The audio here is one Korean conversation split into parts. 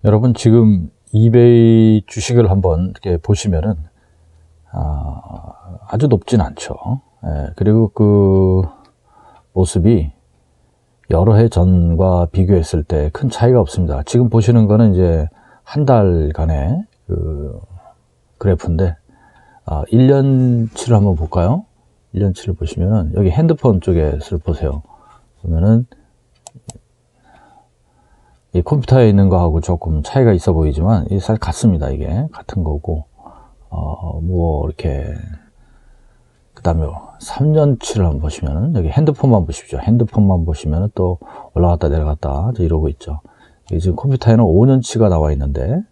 여러분 지금 이베이 주식을 한번 이렇게 보시면은 아주 높진 않죠. 그리고 그 모습이 여러 해 전과 비교했을 때 큰 차이가 없습니다. 지금 보시는 거는 이제 한 달간의 그 그래프인데 1년치를 한번 볼까요? 1년치를 보시면은 여기 핸드폰 쪽에서 보세요. 보면은 이 컴퓨터에 있는 거하고 조금 차이가 있어 보이지만 이게 사실 같습니다. 이게 같은 거고 뭐 이렇게 그 다음에 3년치를 한번 보시면은 여기 핸드폰만 보십시오. 핸드폰만 보시면은 또 올라갔다 내려갔다 이러고 있죠. 이게 지금 컴퓨터에는 5년치가 나와 있는데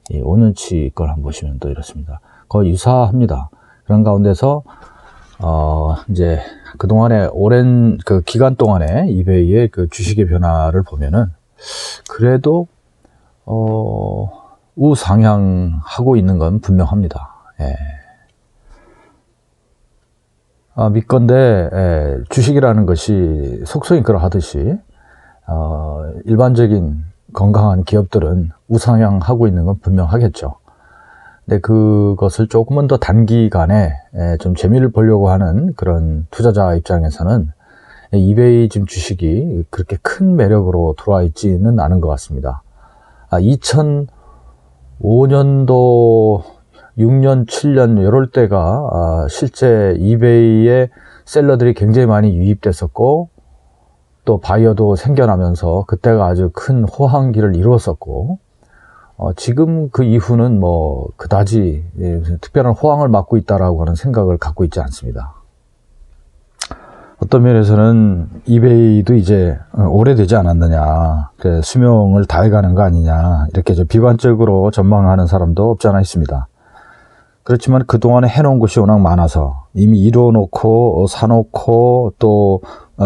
이 5년치 걸 한번 보시면 또 이렇습니다. 거의 유사합니다. 그런 가운데서 이제 그동안에 오랜 그 기간 동안에 이베이의 그 주식의 변화를 보면은 그래도 우상향하고 있는 건 분명합니다. 믿건대 주식이라는 것이 속성이 그러하듯이 일반적인 건강한 기업들은 우상향하고 있는 건 분명하겠죠. 근데 그것을 조금은 더 단기간에 좀 재미를 보려고 하는 그런 투자자 입장에서는 이베이 지금 주식이 그렇게 큰 매력으로 들어와 있지는 않은 것 같습니다. 2005년도 6년, 7년 이럴 때가 실제 이베이에 셀러들이 굉장히 많이 유입됐었고 또 바이어도 생겨나면서 그때가 아주 큰 호황기를 이루었었고 지금 그 이후는 뭐 그다지 특별한 호황을 맞고 있다라고 하는 생각을 갖고 있지 않습니다. 어떤 면에서는 이베이도 이제 오래되지 않았느냐, 수명을 다해가는 거 아니냐 이렇게 좀 비관적으로 전망하는 사람도 없지 않아 있습니다. 그렇지만 그동안에 해놓은 것이 워낙 많아서 이미 이뤄놓고 사놓고 또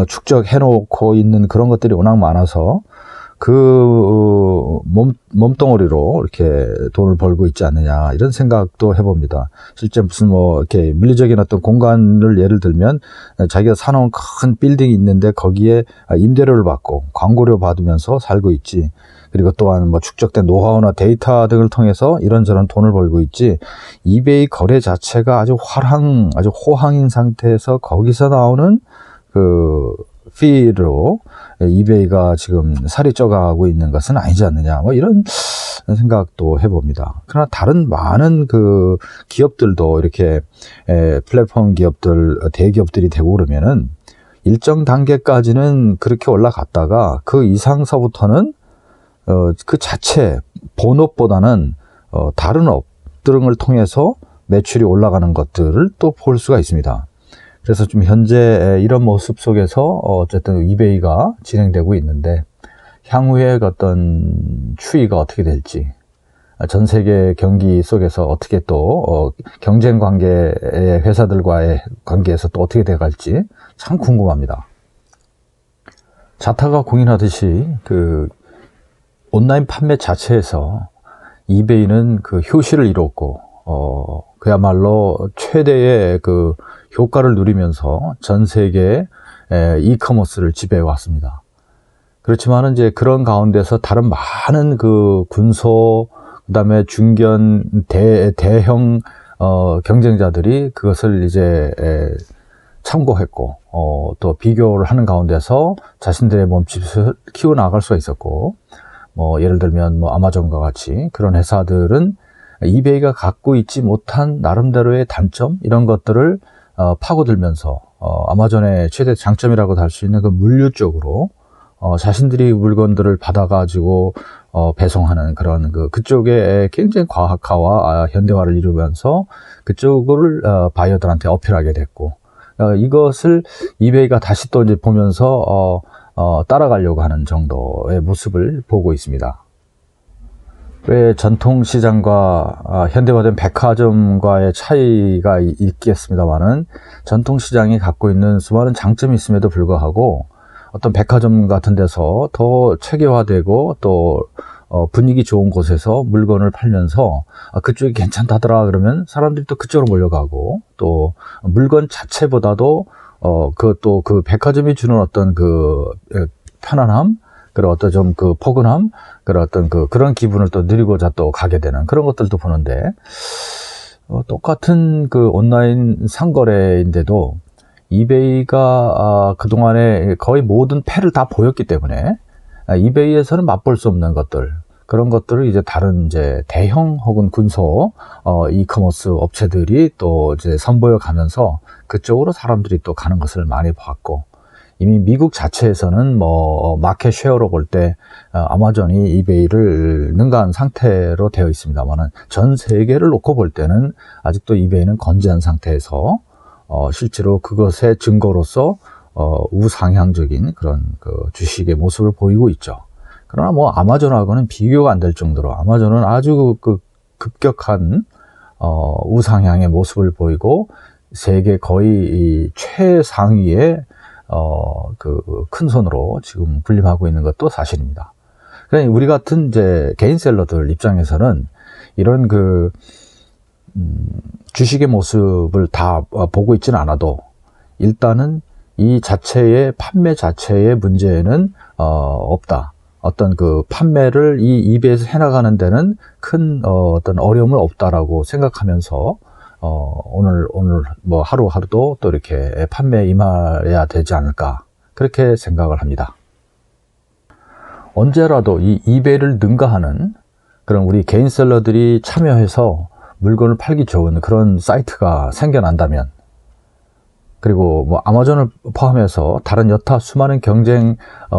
축적해놓고 있는 그런 것들이 워낙 많아서 그 몸뚱어리로 이렇게 돈을 벌고 있지 않느냐 이런 생각도 해봅니다. 실제 무슨 뭐 이렇게 물리적인 어떤 공간을 예를 들면 자기가 사놓은 큰 빌딩이 있는데 거기에 임대료를 받고 광고료 받으면서 살고 있지. 그리고 또한 뭐 축적된 노하우나 데이터 등을 통해서 이런저런 돈을 벌고 있지. 이베이 거래 자체가 아주 호황인 상태에서 거기서 나오는 그 피로 이베이가 지금 살이 쪄가고 있는 것은 아니지 않느냐 뭐 이런 생각도 해봅니다. 그러나 다른 많은 그 기업들도 이렇게 플랫폼 기업들 대기업들이 되고 그러면은 일정 단계까지는 그렇게 올라갔다가 그 이상서부터는 그 자체 본업보다는 다른 업 등을 통해서 매출이 올라가는 것들을 또 볼 수가 있습니다. 그래서 좀 현재 이런 모습 속에서 어쨌든 이베이가 진행되고 있는데 향후에 어떤 추이가 어떻게 될지 전 세계 경기 속에서 어떻게 또 경쟁 관계의 회사들과의 관계에서 또 어떻게 돼갈지 참 궁금합니다. 자타가 공인하듯이 그 온라인 판매 자체에서 이베이는 그 효시를 이뤘고 그야말로 최대의 그 효과를 누리면서 전 세계의 이커머스를 지배해 왔습니다. 그렇지만은 이제 그런 가운데서 다른 많은 그 군소 그다음에 중견 대형 경쟁자들이 그것을 이제 참고했고 또 비교를 하는 가운데서 자신들의 몸집을 키워 나갈 수가 있었고 뭐 예를 들면 뭐 아마존과 같이 그런 회사들은 이베이가 갖고 있지 못한 나름대로의 단점 이런 것들을 파고들면서 아마존의 최대 장점이라고도 할 수 있는 그 물류 쪽으로 자신들이 물건들을 받아가지고 배송하는 그런 그쪽에 굉장히 과학화와 현대화를 이루면서 그쪽을 바이어들한테 어필하게 됐고 이것을 이베이가 다시 또 이제 보면서 따라가려고 하는 정도의 모습을 보고 있습니다. 왜 전통시장과 현대화된 백화점과의 차이가 있겠습니다만은 전통시장이 갖고 있는 수많은 장점이 있음에도 불구하고 어떤 백화점 같은 데서 더 체계화되고 또 분위기 좋은 곳에서 물건을 팔면서 그쪽이 괜찮다더라 그러면 사람들이 또 그쪽으로 몰려가고 또 물건 자체보다도 그 백화점이 주는 어떤 그 편안함 그런 어떤 좀 그 포근함, 그런 어떤 그런 기분을 또 누리고자 또 가게 되는 그런 것들도 보는데, 똑같은 그 온라인 상거래인데도 이베이가 그동안에 거의 모든 패를 다 보였기 때문에 이베이에서는 맛볼 수 없는 것들, 그런 것들을 이제 다른 이제 대형 혹은 군소 이커머스 업체들이 또 이제 선보여 가면서 그쪽으로 사람들이 또 가는 것을 많이 봤고, 이미 미국 자체에서는 뭐 마켓 쉐어로 볼 때 아마존이 이베이를 능가한 상태로 되어 있습니다만은, 전 세계를 놓고 볼 때는 아직도 이베이는 건재한 상태에서 실제로 그것의 증거로서 우상향적인 그런 그 주식의 모습을 보이고 있죠. 그러나 뭐 아마존하고는 비교가 안 될 정도로, 아마존은 아주 그 급격한 우상향의 모습을 보이고 세계 거의 최상위의 그 큰 손으로 지금 군림하고 있는 것도 사실입니다. 그러니까 우리 같은 이제 개인 셀러들 입장에서는 이런 그 주식의 모습을 다 보고 있지는 않아도 일단은 이 자체의 판매 자체의 문제는 없다. 어떤 그 판매를 이 이베이에서 해나가는 데는 큰 어떤 어려움은 없다라고 생각하면서 오늘 뭐 하루하루도 또 이렇게 판매에 임해야 되지 않을까, 그렇게 생각을 합니다. 언제라도 이 이베이를 능가하는 그런 우리 개인 셀러들이 참여해서 물건을 팔기 좋은 그런 사이트가 생겨난다면, 그리고 뭐 아마존을 포함해서 다른 여타 수많은 경쟁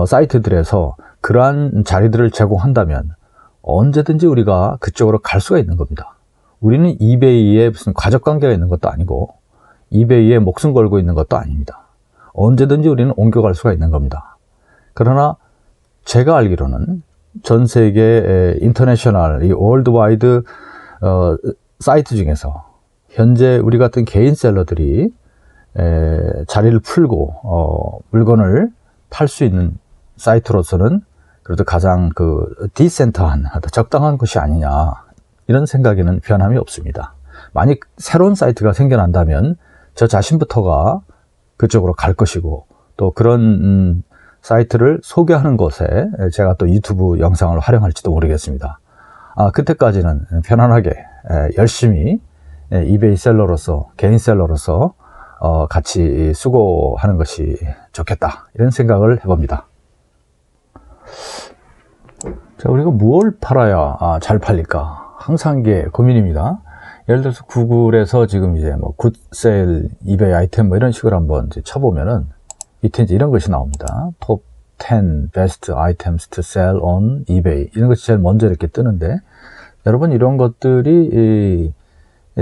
사이트들에서 그러한 자리들을 제공한다면 언제든지 우리가 그쪽으로 갈 수가 있는 겁니다. 우리는 이베이에 무슨 가족관계가 있는 것도 아니고 이베이에 목숨 걸고 있는 것도 아닙니다. 언제든지 우리는 옮겨갈 수가 있는 겁니다. 그러나 제가 알기로는 전 세계 인터내셔널, 이 월드와이드 사이트 중에서 현재 우리 같은 개인 셀러들이 자리를 풀고 물건을 팔 수 있는 사이트로서는 그래도 가장 그 디센터한, 적당한 것이 아니냐, 이런 생각에는 변함이 없습니다. 만약 새로운 사이트가 생겨난다면 저 자신부터가 그쪽으로 갈 것이고, 또 그런 사이트를 소개하는 곳에 제가 또 유튜브 영상을 활용할지도 모르겠습니다. 그때까지는 편안하게 열심히 이베이 셀러로서, 개인 셀러로서 같이 수고하는 것이 좋겠다, 이런 생각을 해봅니다. 자, 우리가 무엇을 팔아야 잘 팔릴까? 항상 이게 고민입니다. 예를 들어서 구글에서 지금 이제 뭐 굿세일, 이베이 아이템 뭐 이런 식으로 한번 이제 쳐보면은 밑에 이제 이런 것이 나옵니다. 톱 10 best items to sell on eBay, 이런 것이 제일 먼저 이렇게 뜨는데, 여러분 이런 것들이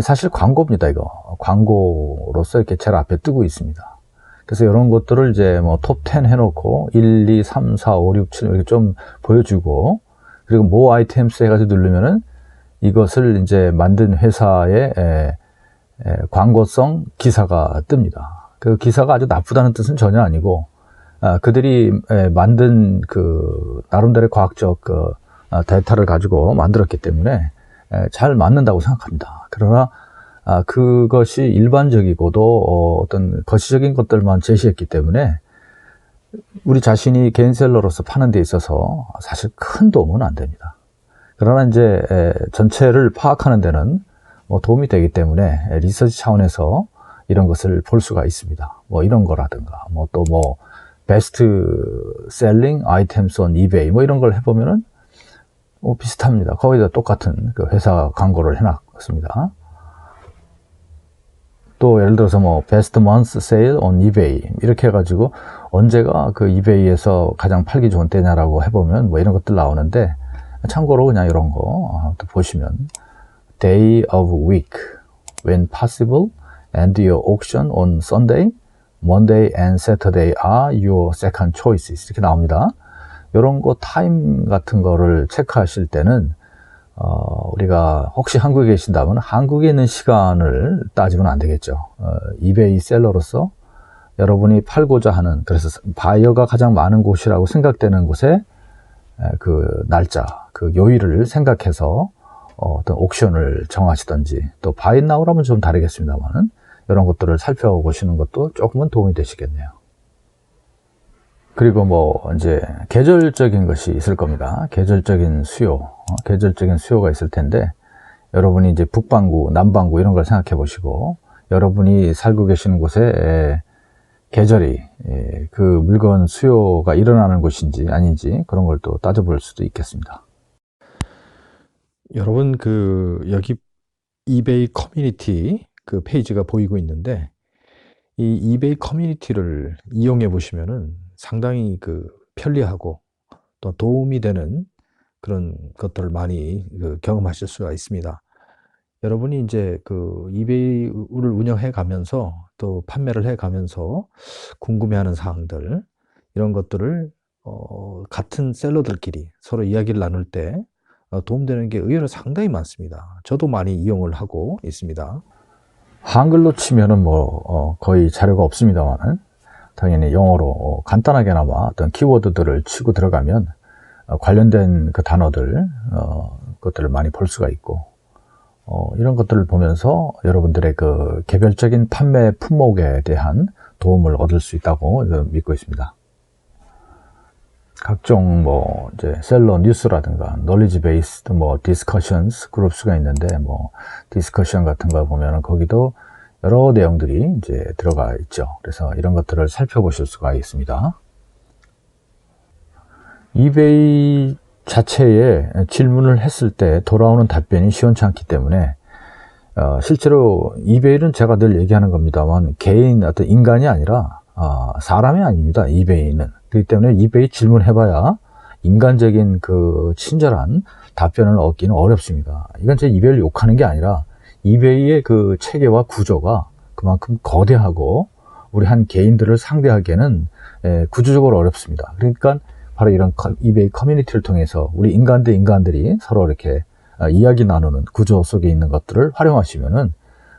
사실 광고입니다. 이거 광고로서 이렇게 제일 앞에 뜨고 있습니다. 그래서 이런 것들을 이제 뭐 톱 10 해놓고 1, 2, 3, 4, 5, 6, 7 이렇게 좀 보여주고, 그리고 뭐 아이템스 해가지고 누르면은 이것을 이제 만든 회사의 광고성 기사가 뜹니다. 그 기사가 아주 나쁘다는 뜻은 전혀 아니고, 그들이 만든 그 나름대로의 과학적 데이터를 가지고 만들었기 때문에 잘 맞는다고 생각합니다. 그러나 그것이 일반적이고도 어떤 거시적인 것들만 제시했기 때문에 우리 자신이 개인 셀러로서 파는 데 있어서 사실 큰 도움은 안 됩니다. 그러나 이제 전체를 파악하는 데는 뭐 도움이 되기 때문에 리서치 차원에서 이런 것을 볼 수가 있습니다. 뭐 이런 거라든가, 뭐 또 뭐 베스트 셀링 아이템스 온 이베이 뭐 이런 걸 해보면은 뭐 비슷합니다. 거기다 똑같은 그 회사 광고를 해놨습니다. 또 예를 들어서 뭐 베스트 먼스 세일 온 이베이 이렇게 해가지고 언제가 그 이베이에서 가장 팔기 좋은 때냐라고 해보면 뭐 이런 것들 나오는데, 참고로 그냥 이런 거 또 보시면 day of week when possible and your auction on Sunday, Monday and Saturday are your second choices 이렇게 나옵니다. 이런 거 타임 같은 거를 체크하실 때는 우리가 혹시 한국에 계신다면 한국에 있는 시간을 따지면 안 되겠죠. 이베이 셀러로서 여러분이 팔고자 하는, 그래서 바이어가 가장 많은 곳이라고 생각되는 곳에 그 날짜, 그 요일을 생각해서 어떤 옥션을 정하시던지, 또 바이 나우라면 좀 다르겠습니다만은 이런 것들을 살펴보시는 것도 조금은 도움이 되시겠네요. 그리고 뭐 이제 계절적인 것이 있을 겁니다. 계절적인 수요, 계절적인 수요가 있을 텐데 여러분이 이제 북반구, 남반구 이런 걸 생각해 보시고 여러분이 살고 계시는 곳에 계절이 그 물건 수요가 일어나는 곳인지 아닌지 그런 걸 또 따져볼 수도 있겠습니다. 여러분 여기 이베이 커뮤니티 그 페이지가 보이고 있는데 이 이베이 커뮤니티를 이용해 보시면은 상당히 편리하고 또 도움이 되는 그런 것들을 많이 경험하실 수가 있습니다. 여러분이 이제 이베이를 운영해 가면서 또 판매를 해 가면서 궁금해하는 사항들 이런 것들을 같은 셀러들끼리 서로 이야기를 나눌 때 도움되는 게 의외로 상당히 많습니다. 저도 많이 이용을 하고 있습니다. 한글로 치면은 뭐 거의 자료가 없습니다만은 당연히 영어로 간단하게나마 어떤 키워드들을 치고 들어가면 관련된 그 단어들 그것들을 많이 볼 수가 있고 이런 것들을 보면서 여러분들의 그 개별적인 판매 품목에 대한 도움을 얻을 수 있다고 믿고 있습니다. 각종 뭐 이제 셀러 뉴스라든가 놀리지 베이스드 뭐 디스커션스 그룹스가 있는데 뭐 디스커션 같은 거 보면은 거기도 여러 내용들이 이제 들어가 있죠. 그래서 이런 것들을 살펴보실 수가 있습니다. 이베이 자체에 질문을 했을 때 돌아오는 답변이 시원치 않기 때문에 실제로 이베이는 제가 늘 얘기하는 겁니다만 개인 어떤 인간이 아니라 사람이 아닙니다. 이베이는. 그렇기 때문에 이베이 질문해봐야 인간적인 그 친절한 답변을 얻기는 어렵습니다. 이건 제 이베이를 욕하는 게 아니라 이베이의 그 체계와 구조가 그만큼 거대하고 우리 한 개인들을 상대하기에는 구조적으로 어렵습니다. 그러니까 바로 이런 이베이 커뮤니티를 통해서 우리 인간 대 인간들이 서로 이렇게 이야기 나누는 구조 속에 있는 것들을 활용하시면은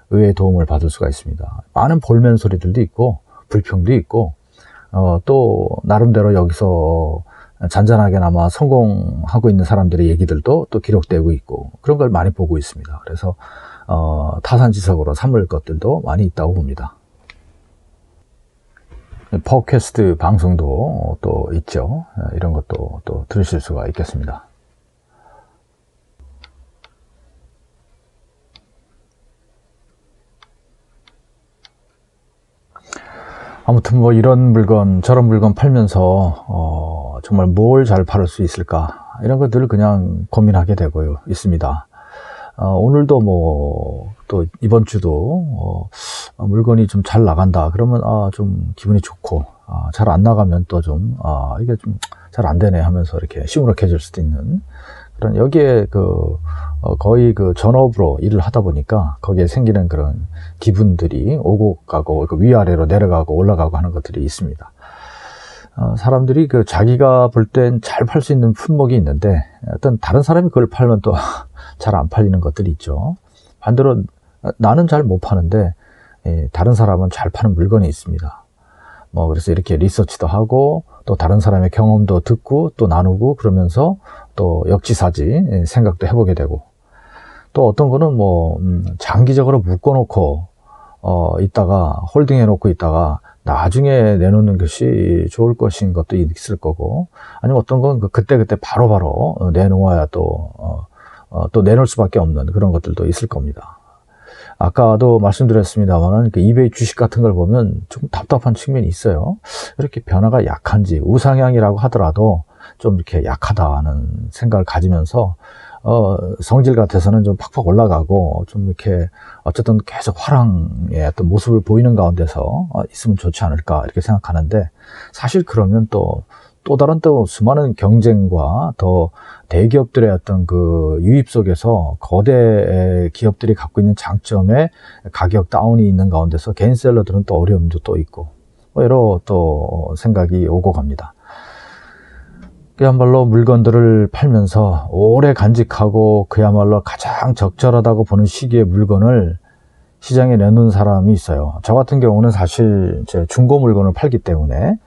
의외의 도움을 받을 수가 있습니다. 많은 볼멘 소리들도 있고 불평도 있고 또 나름대로 여기서 잔잔하게나마 성공하고 있는 사람들의 얘기들도 또 기록되고 있고 그런 걸 많이 보고 있습니다. 그래서 타산지석으로 삼을 것들도 많이 있다고 봅니다. 팟캐스트 방송도 또 있죠. 이런 것도 또 들으실 수가 있겠습니다. 아무튼 뭐 이런 물건 저런 물건 팔면서 정말 뭘 잘 팔을 수 있을까 이런 것들을 그냥 고민하게 되고 있습니다. 오늘도 뭐 또 이번 주도 물건이 좀 잘 나간다 그러면 좀 기분이 좋고 잘 안 나가면 또 좀 이게 좀 잘 안 되네 하면서 이렇게 시무룩해질 수도 있는 그런 여기에 거의 전업으로 일을 하다 보니까 거기에 생기는 그런 기분들이 오고 가고 위아래로 내려가고 올라가고 하는 것들이 있습니다. 사람들이 자기가 볼 땐 잘 팔 수 있는 품목이 있는데 어떤 다른 사람이 그걸 팔면 또 잘 안 팔리는 것들이 있죠. 반대로 나는 잘 못 파는데 다른 사람은 잘 파는 물건이 있습니다. 뭐 그래서 이렇게 리서치도 하고 또 다른 사람의 경험도 듣고 또 나누고 그러면서 또 역지사지 생각도 해보게 되고 또 어떤 거는 뭐 장기적으로 묶어놓고 있다가 홀딩해 놓고 있다가 나중에 내놓는 것이 좋을 것인 것도 있을 거고 아니면 어떤 건 그때그때 바로바로 내놓아야 또 내놓을 수밖에 없는 그런 것들도 있을 겁니다. 아까도 말씀드렸습니다만 이베이 주식 같은 걸 보면 좀 답답한 측면이 있어요. 이렇게 변화가 약한지 우상향이라고 하더라도 좀 이렇게 약하다는 생각을 가지면서 성질 같아서는 좀 팍팍 올라가고 좀 이렇게 어쨌든 계속 화랑의 어떤 모습을 보이는 가운데서 있으면 좋지 않을까 이렇게 생각하는데 사실 그러면 또 다른 또 수많은 경쟁과 더 대기업들의 어떤 유입 속에서 거대 기업들이 갖고 있는 장점에 가격 다운이 있는 가운데서 개인 셀러들은 또 어려움도 또 있고 여러 또 생각이 오고 갑니다. 그야말로 물건들을 팔면서 오래 간직하고 그야말로 가장 적절하다고 보는 시기의 물건을 시장에 내놓은 사람이 있어요. 저 같은 경우는 사실 제 중고 물건을 팔기 때문에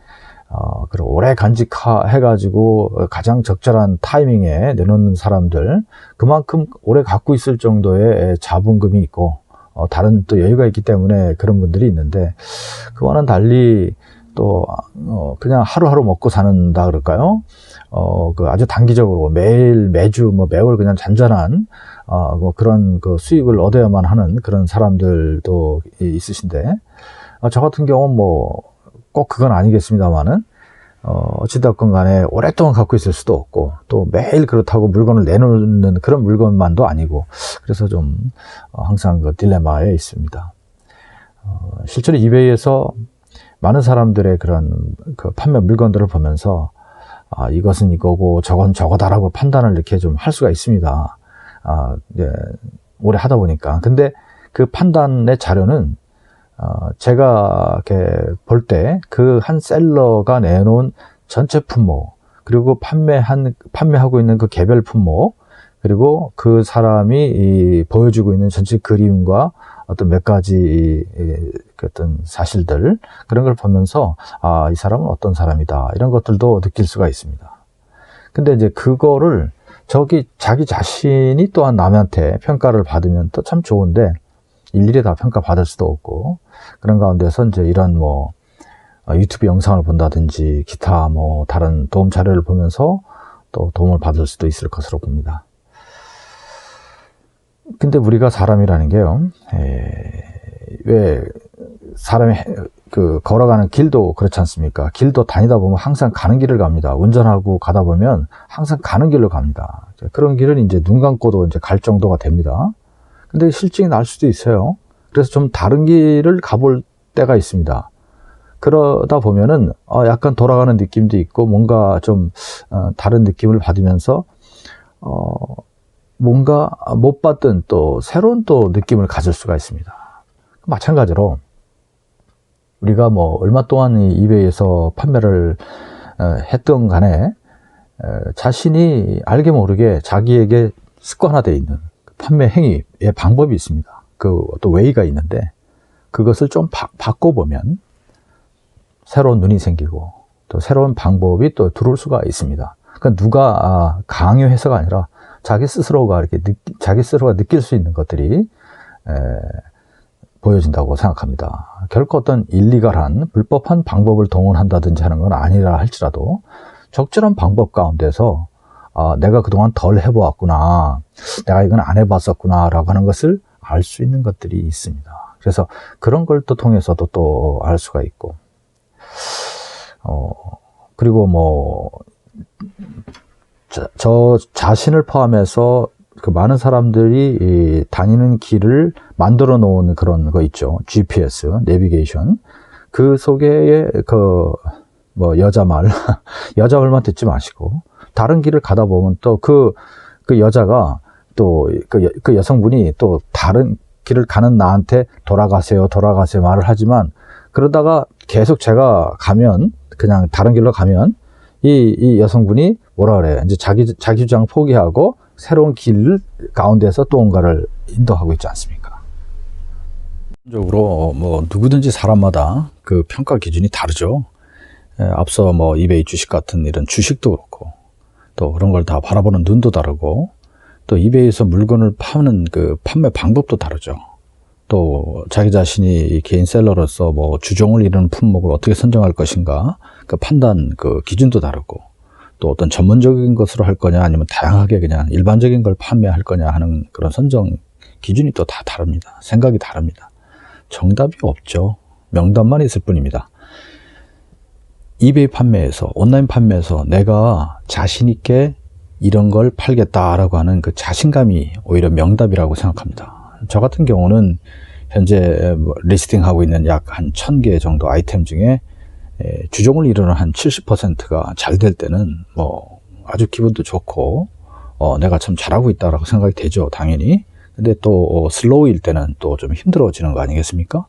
그리고 오래 간직해가지고 가장 적절한 타이밍에 내놓는 사람들 그만큼 오래 갖고 있을 정도의 자본금이 있고 다른 또 여유가 있기 때문에 그런 분들이 있는데 그와는 달리 또 그냥 하루하루 먹고 사는다 그럴까요? 그 아주 단기적으로 매일 매주 뭐 매월 그냥 잔잔한 뭐 그런 그 수익을 얻어야만 하는 그런 사람들도 있으신데, 저 같은 경우는 뭐 꼭 그건 아니겠습니다만은 어찌됐건 간에 오랫동안 갖고 있을 수도 없고, 또 매일 그렇다고 물건을 내놓는 그런 물건만도 아니고, 그래서 좀 항상 그 딜레마에 있습니다. 실제로 이베이에서 많은 사람들의 그런 그 판매 물건들을 보면서 이것은 이거고 저건 저거다라고 판단을 이렇게 좀 할 수가 있습니다. 이제 오래 하다 보니까. 근데 그 판단의 자료는 제가 이렇게 볼 때 그 한 셀러가 내놓은 전체 품목, 그리고 판매하고 있는 그 개별 품목, 그리고 그 사람이 보여주고 있는 전체 그림과 어떤 몇 가지 어떤 사실들, 그런 걸 보면서 이 사람은 어떤 사람이다, 이런 것들도 느낄 수가 있습니다. 근데 이제 그거를 자기 자신이 또한 남한테 평가를 받으면 또 참 좋은데, 일일이 다 평가받을 수도 없고, 그런 가운데서 이제 이런 뭐 유튜브 영상을 본다든지 기타 뭐 다른 도움 자료를 보면서 또 도움을 받을 수도 있을 것으로 봅니다. 근데 우리가 사람이라는 게요, 왜 사람이 그 걸어가는 길도 그렇지 않습니까? 길도 다니다 보면 항상 가는 길을 갑니다. 운전하고 가다 보면 항상 가는 길로 갑니다. 그런 길은 이제 눈 감고도 이제 갈 정도가 됩니다. 근데 실증이 날 수도 있어요. 그래서 좀 다른 길을 가볼 때가 있습니다. 그러다 보면은 약간 돌아가는 느낌도 있고, 뭔가 좀 다른 느낌을 받으면서 뭔가 못 봤던 또 새로운 또 느낌을 가질 수가 있습니다. 마찬가지로 우리가 뭐 얼마 동안 이 이베이에서 판매를 했던 간에 자신이 알게 모르게 자기에게 습관화되어 있는 판매 행위의 방법이 있습니다. 그 또 웨이가 있는데, 그것을 좀 바꿔보면 새로운 눈이 생기고 또 새로운 방법이 또 들어올 수가 있습니다. 그러니까 누가 강요해서가 아니라 자기 스스로가 느낄 수 있는 것들이 보여진다고 생각합니다. 결코 어떤 일리갈한 불법한 방법을 동원한다든지 하는 건 아니라 할지라도 적절한 방법 가운데서 내가 그동안 덜 해보았구나, 내가 이건 안 해봤었구나 라고 하는 것을 알 수 있는 것들이 있습니다. 그래서 그런 걸 또 통해서도 또 알 수가 있고, 그리고 뭐 저 자신을 포함해서 그 많은 사람들이 다니는 길을 만들어 놓은 그런 거 있죠. GPS, 내비게이션. 그 속에 뭐 여자 말만 듣지 마시고, 다른 길을 가다 보면 또 그 여자가 또 그 여성분이 또 다른 길을 가는 나한테 돌아가세요 말을 하지만, 그러다가 계속 제가 가면, 그냥 다른 길로 가면 이 여성분이 뭐라 그래요? 이제 자기 주장 포기하고 새로운 길 가운데서 또 뭔가를 인도하고 있지 않습니까? 적으로 뭐 누구든지 사람마다 그 평가 기준이 다르죠. 앞서 뭐 이베이 주식 같은 이런 주식도 그렇고, 또 그런 걸 다 바라보는 눈도 다르고, 또 이베이에서 물건을 파는 그 판매 방법도 다르죠. 또 자기 자신이 개인 셀러로서 뭐 주종을 이루는 품목을 어떻게 선정할 것인가, 그 판단 그 기준도 다르고, 또 어떤 전문적인 것으로 할 거냐, 아니면 다양하게 그냥 일반적인 걸 판매할 거냐 하는 그런 선정 기준이 또 다 다릅니다. 생각이 다릅니다. 정답이 없죠. 명답만 있을 뿐입니다. 이베이 판매에서, 온라인 판매에서 내가 자신 있게 이런 걸 팔겠다라고 하는 그 자신감이 오히려 명답이라고 생각합니다. 저 같은 경우는 현재 리스팅하고 있는 약 한 1000개 정도 아이템 중에 주종을 이루는 한 70%가 잘 될 때는 뭐 아주 기분도 좋고 내가 참 잘하고 있다라고 생각이 되죠, 당연히. 근데 또 슬로우일 때는 또 좀 힘들어지는 거 아니겠습니까?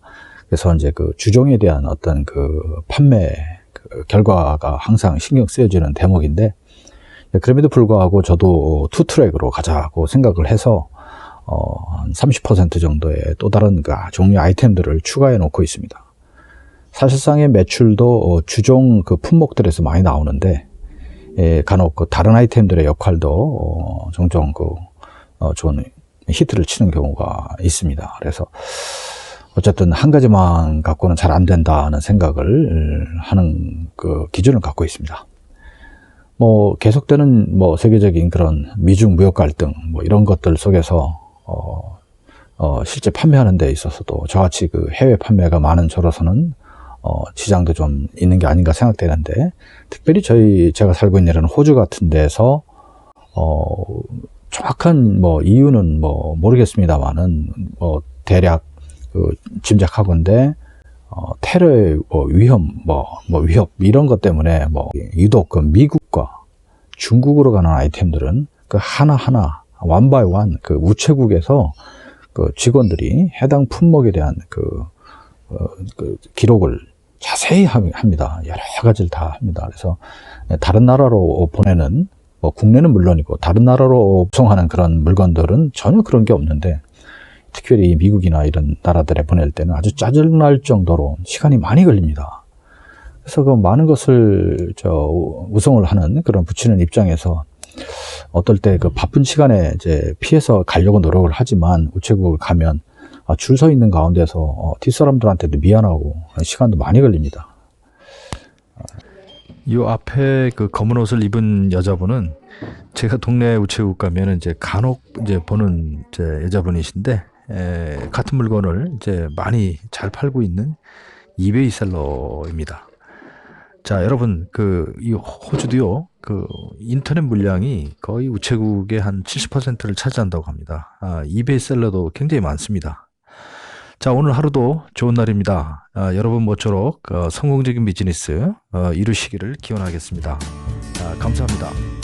그래서 이제 그 주종에 대한 어떤 그 판매 그 결과가 항상 신경 쓰여지는 대목인데, 그럼에도 불구하고 저도 투 트랙으로 가자고 생각을 해서 한 30% 정도의 또 다른 그 종류 아이템들을 추가해 놓고 있습니다. 사실상의 매출도 주종 그 품목들에서 많이 나오는데, 간혹 그 다른 아이템들의 역할도 종종 좋은 히트를 치는 경우가 있습니다. 그래서 어쨌든 한 가지만 갖고는 잘 안 된다는 생각을 하는 그 기준을 갖고 있습니다. 뭐 계속되는 뭐 세계적인 그런 미중 무역 갈등 뭐 이런 것들 속에서 실제 판매하는 데 있어서도 저같이 그 해외 판매가 많은 저로서는 지장도 좀 있는 게 아닌가 생각되는데, 특별히 제가 살고 있는 이런 호주 같은 데서 정확한 뭐 이유는 뭐 모르겠습니다만은 뭐 대략 그 짐작하건대 테러의 뭐 위험 위협 이런 것 때문에 뭐 유독 그 미국과 중국으로 가는 아이템들은 그 하나하나 원 바이 원 그 우체국에서 그 직원들이 해당 품목에 대한 그 기록을 자세히 합니다. 여러 가지를 다 합니다. 그래서 다른 나라로 보내는 뭐 국내는 물론이고 다른 나라로 배송하는 그런 물건들은 전혀 그런 게 없는데, 특별히 미국이나 이런 나라들에 보낼 때는 아주 짜증날 정도로 시간이 많이 걸립니다. 그래서 그 많은 것을 우송을 하는 그런 부치는 입장에서 어떨 때 그 바쁜 시간에 이제 피해서 가려고 노력을 하지만 우체국을 가면 줄 서 있는 가운데서 뒷사람들한테도 미안하고 시간도 많이 걸립니다. 이 앞에 그 검은 옷을 입은 여자분은 제가 동네 우체국 가면 이제 간혹 이제 보는 이제 여자분이신데, 같은 물건을 이제 많이 잘 팔고 있는 이베이 셀러입니다. 자, 여러분, 이 호주도요, 그 인터넷 물량이 거의 우체국의 한 70%를 차지한다고 합니다. 이베이 셀러도 굉장히 많습니다. 자, 오늘 하루도 좋은 날입니다. 여러분 모쪼록 성공적인 비즈니스 이루시기를 기원하겠습니다. 감사합니다.